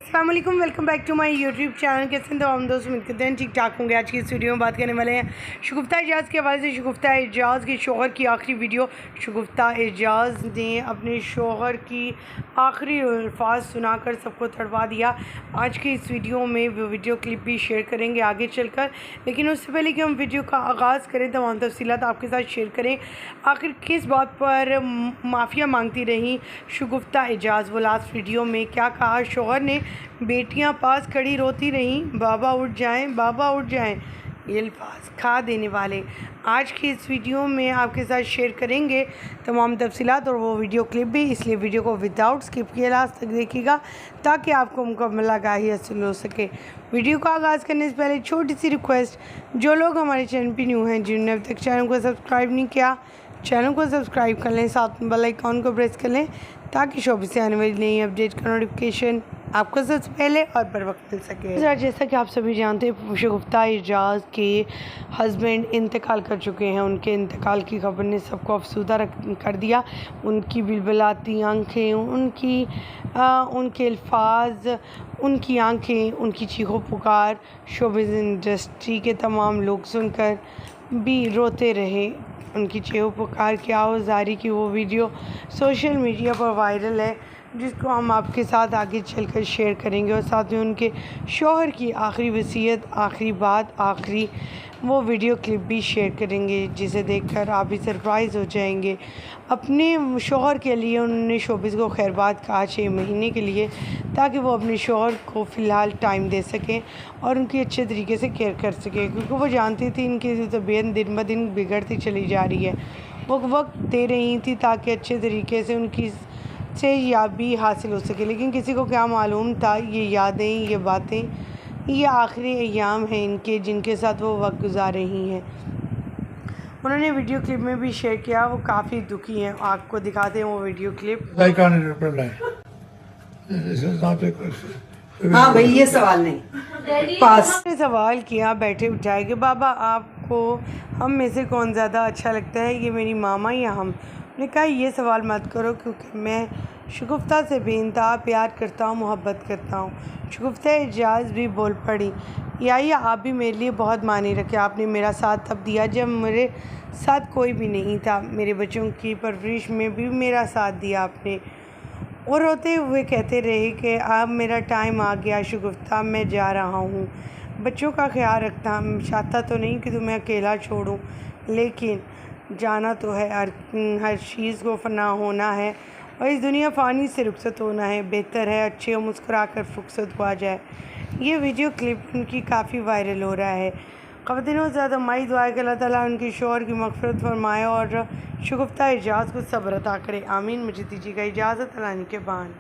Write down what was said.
अस्सलाम वालेकुम, welcome back to my YouTube channel. कैसे हैं तो हम दोस्त उम्मीद करते हैं ठीक ठाक होंगे। आज की इस वीडियो में बात करने वाले हैं शगुफ्ता एजाज़ के हवाले से। शगुफ्ता एजाज़ के शोहर की आखिरी वीडियो। शगुफ्ता एजाज़ ने अपने शोहर की आखिरी अल्फाज सुनाकर सबको तड़पा दिया। आज की इस वीडियो में वो वीडियो क्लिप भी शेयर करेंगे आगे चलकर, लेकिन उससे पहले कि हम वीडियो का आगाज़ करें तमाम तफसीलात आपके साथ शेयर करें। आखिर किस बात पर माफ़िया मांगती रही शगुफ्ता एजाज़, वो लास्ट वीडियो में क्या कहा शोहर ने। बेटियां पास खड़ी रोती रहीं, बाबा उठ जाएं, बाबा उठ जाएं, ये अल्फाज खा देने वाले। आज की इस वीडियो में आपके साथ शेयर करेंगे तमाम तफसीलात और वो वीडियो क्लिप भी, इसलिए वीडियो को विदाउट स्किप किए लास्ट तक देखिएगा ताकि आपको मुकम्मल आगाही हासिल हो सके। वीडियो का आगाज़ करने से पहले छोटी सी रिक्वेस्ट, जो लोग हमारे चैनल पर न्यू हैं, जिन्होंने अब तक चैनल को सब्सक्राइब नहीं किया, चैनल को सब्सक्राइब कर लें, साथ में बेल आइकॉन को प्रेस कर लें ताकि शोबे से आने वाली नई अपडेट का नोटिफिकेशन आपको सबसे पहले और बर वक्त मिल सके। जैसा कि आप सभी जानते हैं, शगुफ्ता एजाज़ के हस्बैंड इंतकाल कर चुके हैं। उनके इंतकाल की खबर ने सबको अफसुदा कर दिया। उनकी बिलबिलाती आँखें, उनके अल्फाज, उनकी आँखें, उनकी चीखों पुकार शोबिज़ इंडस्ट्री के तमाम लोग सुनकर भी रोते रहे। उनकी चीखों पुकार की आवाज़ारी की वो वीडियो सोशल मीडिया पर वायरल है, जिसको हम आपके साथ आगे चलकर शेयर करेंगे और साथ में उनके शौहर की आखिरी वसीयत, आखिरी बात, आखिरी वो वीडियो क्लिप भी शेयर करेंगे, जिसे देखकर आप भी सरप्राइज़ हो जाएंगे। अपने शौहर के लिए उन्होंने शोबिज़ को खैरबाद कहा 6 महीने के लिए, ताकि वो अपने शौहर को फ़िलहाल टाइम दे सकें और उनकी अच्छे तरीके से केयर कर सकें, क्योंकि वो जानती थी इनकी तबीयत दिन ब दिन बिगड़ती चली जा रही है। वो वक्त दे रही थी ताकि अच्छे तरीके से उनकी से याबी हासिल हो सके, लेकिन किसी को क्या मालूम था ये यादें, ये बातें, ये आखिरी अय्याम हैं इनके, जिनके साथ वो वक्त गुजार रही हैं। उन्होंने वीडियो क्लिप में भी शेयर किया, वो काफ़ी दुखी हैं। आपको दिखाते हैं वो वीडियो क्लिप। हाँ भाई, ये सवाल नहीं पास सवाल किया बैठे बिठाए कि बाबा आपको हम में से कौन ज़्यादा अच्छा लगता है, ये मेरी मामा या हम। ने कहा ये सवाल मत करो, क्योंकि मैं शगुफ्ता से बेइंतहा प्यार करता हूँ, मोहब्बत करता हूँ। शगुफ्ता एजाज़ भी बोल पड़ी, या आप भी मेरे लिए बहुत मायने रखे। आपने मेरा साथ तब दिया जब मेरे साथ कोई भी नहीं था। मेरे बच्चों की परवरिश में भी मेरा साथ दिया आपने। और रोते हुए कहते रहे कि अब मेरा टाइम आ गया शगुफ्ता, मैं जा रहा हूँ। बच्चों का ख्याल रखता, चाहता तो नहीं कि तुम्हें अकेला छोड़ूँ, लेकिन जाना तो है। हर चीज़ को फ़ना होना है और इस दुनिया फ़ानी से रुखसत होना है। बेहतर है अच्छे और मुस्कुरा कर फुर्सत हुआ जाए। ये वीडियो क्लिप उनकी काफ़ी वायरल हो रहा है। ख़वातीन ज़्यादा माई दुआ कि अल्लाह ताला उनके शौहर की मग़फ़िरत फरमाए और शगुफ्ता एजाज़ को सब्र अता करे। आमीन। मुझे दीजिएगा इजाज़त, अल्लाह के बान।